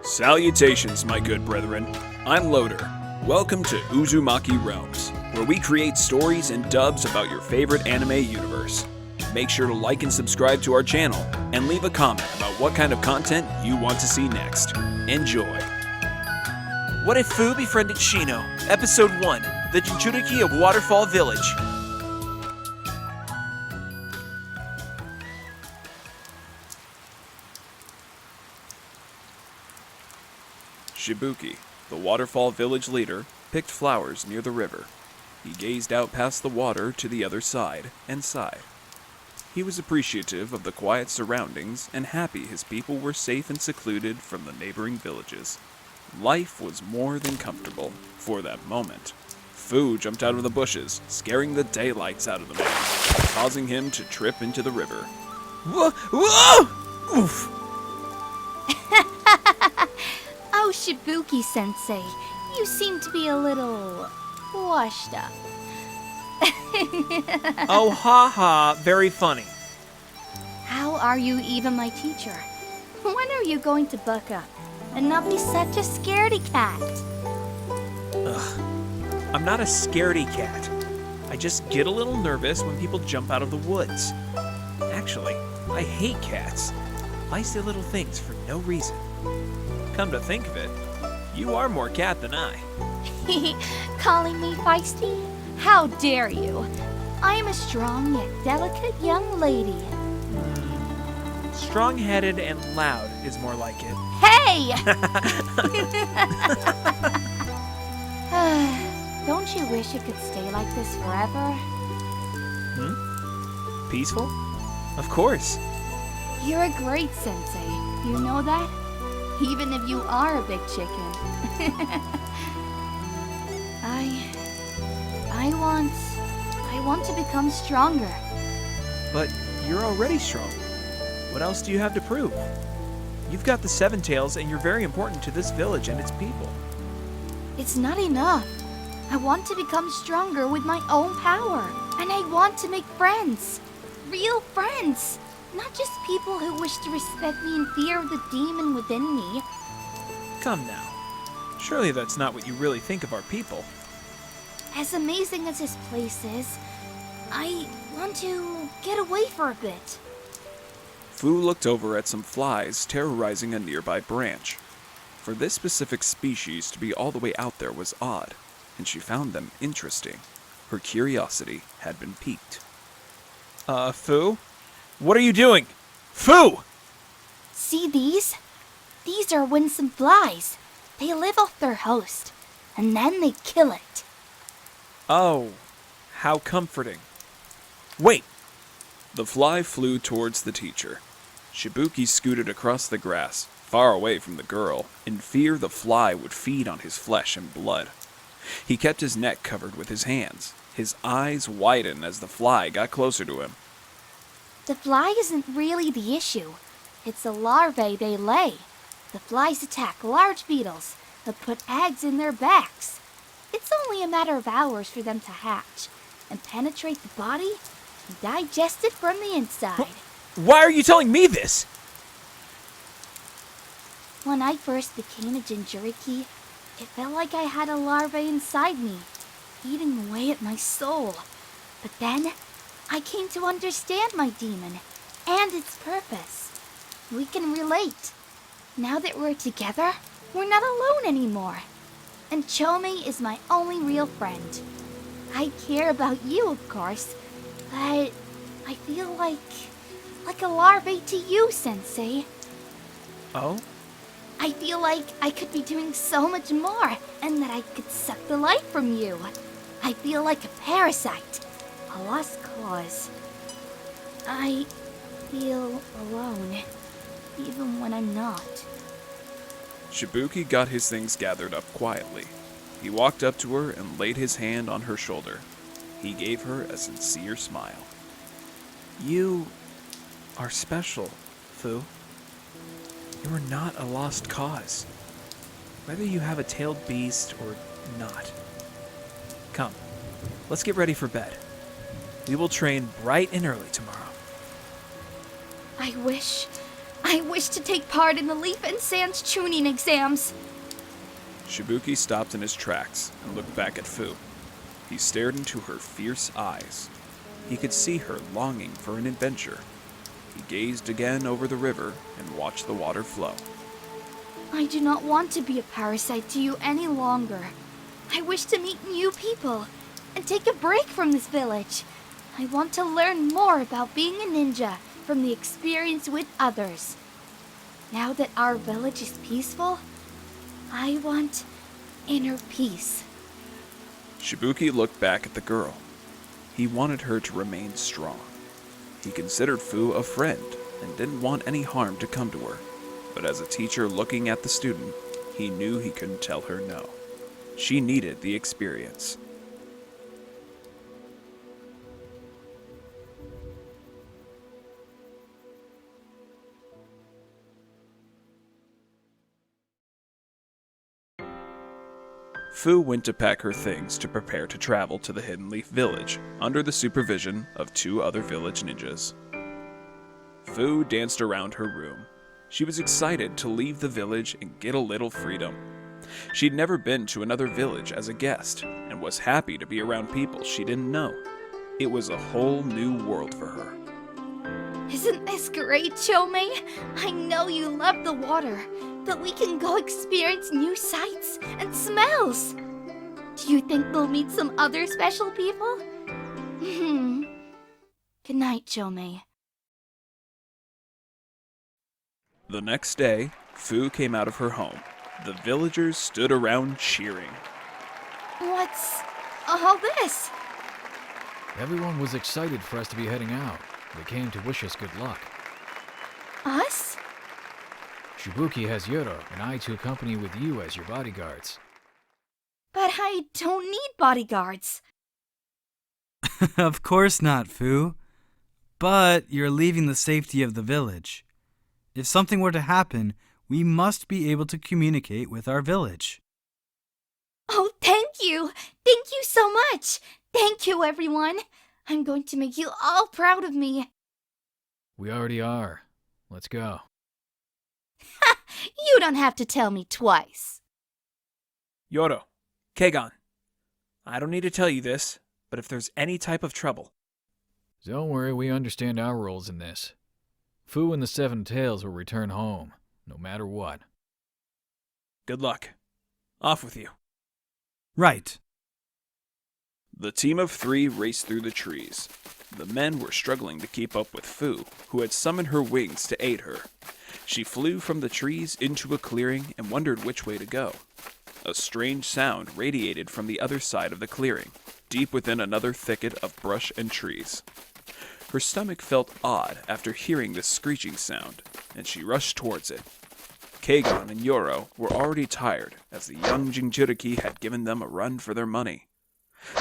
Salutations, my good brethren. I'm Loader. Welcome to Uzumaki Realms, where we create stories and dubs about your favorite anime universe. Make sure to like and subscribe to our channel, and leave a comment about what kind of content you want to see next. Enjoy. What if Fu befriended Shino? Episode 1, The Jinchuriki of Waterfall Village. Shibuki, the Waterfall Village leader, picked flowers near the river. He gazed out past the water to the other side and sighed. He was appreciative of the quiet surroundings and happy his people were safe and secluded from the neighboring villages. Life was more than comfortable for that moment. Fu jumped out of the bushes, scaring the daylights out of the man, causing him to trip into the river. Whoa! Whoa! Oof! Oh, Shibuki-sensei, you seem to be a little washed up. Oh, ha, very funny. How are you even my teacher? When are you going to buck up and not be such a scaredy cat? Ugh. I'm not a scaredy cat. I just get a little nervous when people jump out of the woods. Actually, I hate cats. Feisty little things for no reason. Come to think of it, you are more cat than I. Calling me feisty? How dare you? I am a strong yet delicate young lady. Strong-headed and loud is more like it. Hey! Don't you wish it could stay like this forever? Peaceful? Of course. You're a great sensei. You know that? Even if you are a big chicken. I want to become stronger. But you're already strong. What else do you have to prove? You've got the Seven Tails and you're very important to this village and its people. It's not enough. I want to become stronger with my own power. And I want to make friends. Real friends. Not just people who wish to respect me in fear of the demon within me. Come now. Surely that's not what you really think of our people. As amazing as this place is, I want to get away for a bit. Fu looked over at some flies terrorizing a nearby branch. For this specific species to be all the way out there was odd, and she found them interesting. Her curiosity had been piqued. Fu? What are you doing? Fu! See these? These are winsome flies. They live off their host, and then they kill it. Oh, how comforting. Wait! The fly flew towards the teacher. Shibuki scooted across the grass, far away from the girl, in fear the fly would feed on his flesh and blood. He kept his neck covered with his hands. His eyes widened as the fly got closer to him. The fly isn't really the issue. It's the larvae they lay. The flies attack large beetles that put eggs in their backs. It's only a matter of hours for them to hatch and penetrate the body and digest it from the inside. Why are you telling me this? When I first became a Jinchuriki, it felt like I had a larva inside me, eating away at my soul. But then, I came to understand my demon and its purpose. We can relate. Now that we're together, we're not alone anymore. And Chome is my only real friend. I care about you, of course, but I feel like a larvae to you, Sensei. Oh? I feel like I could be doing so much more, and that I could suck the life from you. I feel like a parasite, a lost cause. I feel alone, even when I'm not. Shibuki got his things gathered up quietly. He walked up to her and laid his hand on her shoulder. He gave her a sincere smile. You are special, Fu. You are not a lost cause, whether you have a tailed beast or not. Come, let's get ready for bed. We will train bright and early tomorrow. I wish I wish to take part in the Leaf and Sand's tuning exams. Shibuki stopped in his tracks and looked back at Fu. He stared into her fierce eyes. He could see her longing for an adventure. He gazed again over the river and watched the water flow. I do not want to be a parasite to you any longer. I wish to meet new people and take a break from this village. I want to learn more about being a ninja from the experience with others. Now that our village is peaceful, I want inner peace. Shibuki looked back at the girl. He wanted her to remain strong. He considered Fu a friend and didn't want any harm to come to her. But as a teacher looking at the student, he knew he couldn't tell her no. She needed the experience. Fu went to pack her things to prepare to travel to the Hidden Leaf Village under the supervision of 2 other village ninjas. Fu danced around her room. She was excited to leave the village and get a little freedom. She'd never been to another village as a guest and was happy to be around people she didn't know. It was a whole new world for her. Isn't this great, Chome? I know you love the water, but we can go experience new sights and smells. Do you think we'll meet some other special people? Good night, Chome. The next day, Fu came out of her home. The villagers stood around cheering. What's all this? Everyone was excited for us to be heading out. They came to wish us good luck. Us? Shibuki has Yoro and I to accompany with you as your bodyguards. But I don't need bodyguards. Of course not, Fu. But you're leaving the safety of the village. If something were to happen, we must be able to communicate with our village. Oh, thank you! Thank you so much! Thank you, everyone! I'm going to make you all proud of me. We already are. Let's go. Ha! You don't have to tell me twice. Yoro, Kegon, I don't need to tell you this, but if there's any type of trouble... Don't worry, we understand our roles in this. Fu and the 7 Tails will return home, no matter what. Good luck. Off with you. Right. The team of 3 raced through the trees. The men were struggling to keep up with Fu, who had summoned her wings to aid her. She flew from the trees into a clearing and wondered which way to go. A strange sound radiated from the other side of the clearing, deep within another thicket of brush and trees. Her stomach felt odd after hearing this screeching sound, and she rushed towards it. Kegon and Yoro were already tired, as the young Jinchuriki had given them a run for their money.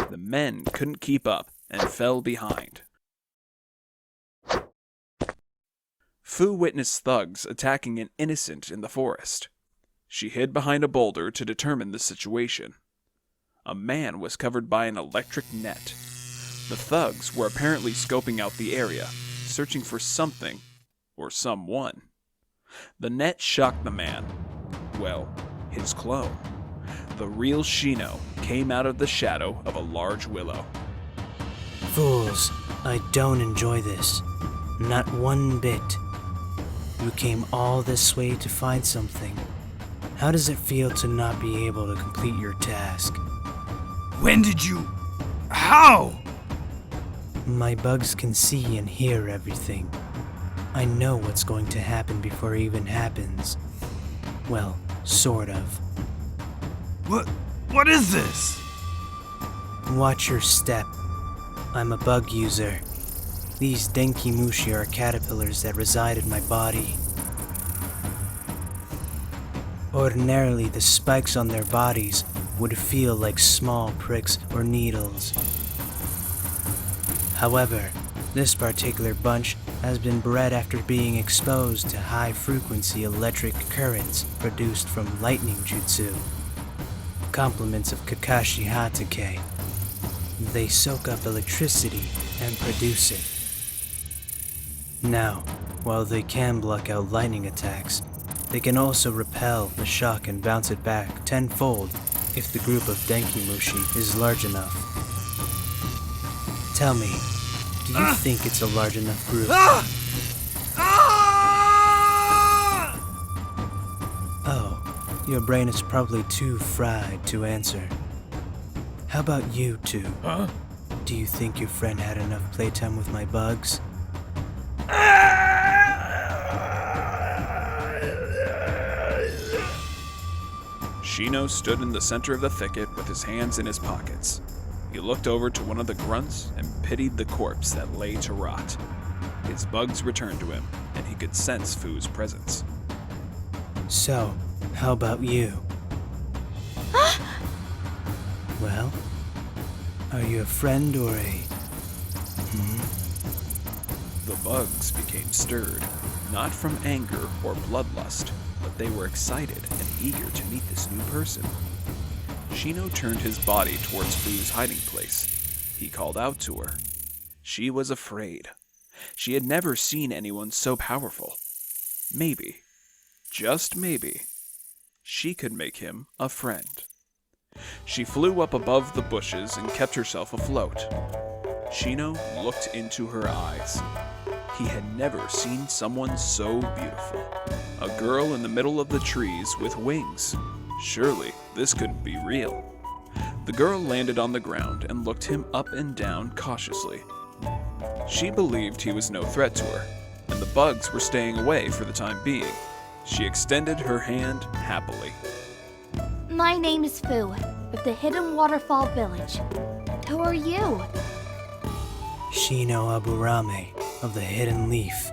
The men couldn't keep up and fell behind. Fu witnessed thugs attacking an innocent in the forest. She hid behind a boulder to determine the situation. A man was covered by an electric net. The thugs were apparently scoping out the area, searching for something or someone. The net shocked the man. Well, his clone. The real Shino came out of the shadow of a large willow. Fools, I don't enjoy this. Not one bit. You came all this way to find something. How does it feel to not be able to complete your task? When did you... How? My bugs can see and hear everything. I know what's going to happen before it even happens. Well, sort of. What is this? Watch your step. I'm a bug user. These Denki Mushi are caterpillars that reside in my body. Ordinarily, the spikes on their bodies would feel like small pricks or needles. However, this particular bunch has been bred after being exposed to high-frequency electric currents produced from lightning jutsu. Complements of Kakashi Hatake. They soak up electricity and produce it. Now, While they can block out lightning attacks, they can also repel the shock and bounce it back tenfold if the group of Denkimushi is large enough. Tell me, do you think it's a large enough group? Oh, your brain is probably too fried to answer. How about you two? Huh? Do you think your friend had enough playtime with my bugs? Shino stood in the center of the thicket with his hands in his pockets. He looked over to one of the grunts and pitied the corpse that lay to rot. His bugs returned to him, and he could sense Fu's presence. So, how about you? Well, are you a friend or a... The bugs became stirred, not from anger or bloodlust, but they were excited and eager to meet this new person. Shino turned his body towards Fu's hiding place. He called out to her. She was afraid. She had never seen anyone so powerful. Maybe, just maybe, she could make him a friend. She flew up above the bushes and kept herself afloat. Shino looked into her eyes. He had never seen someone so beautiful. A girl in the middle of the trees with wings. Surely this couldn't be real. The girl landed on the ground and looked him up and down cautiously. She believed he was no threat to her, and the bugs were staying away for the time being. She extended her hand happily. My name is Fu, of the Hidden Waterfall Village. Who are you? Shino Aburame of the Hidden Leaf.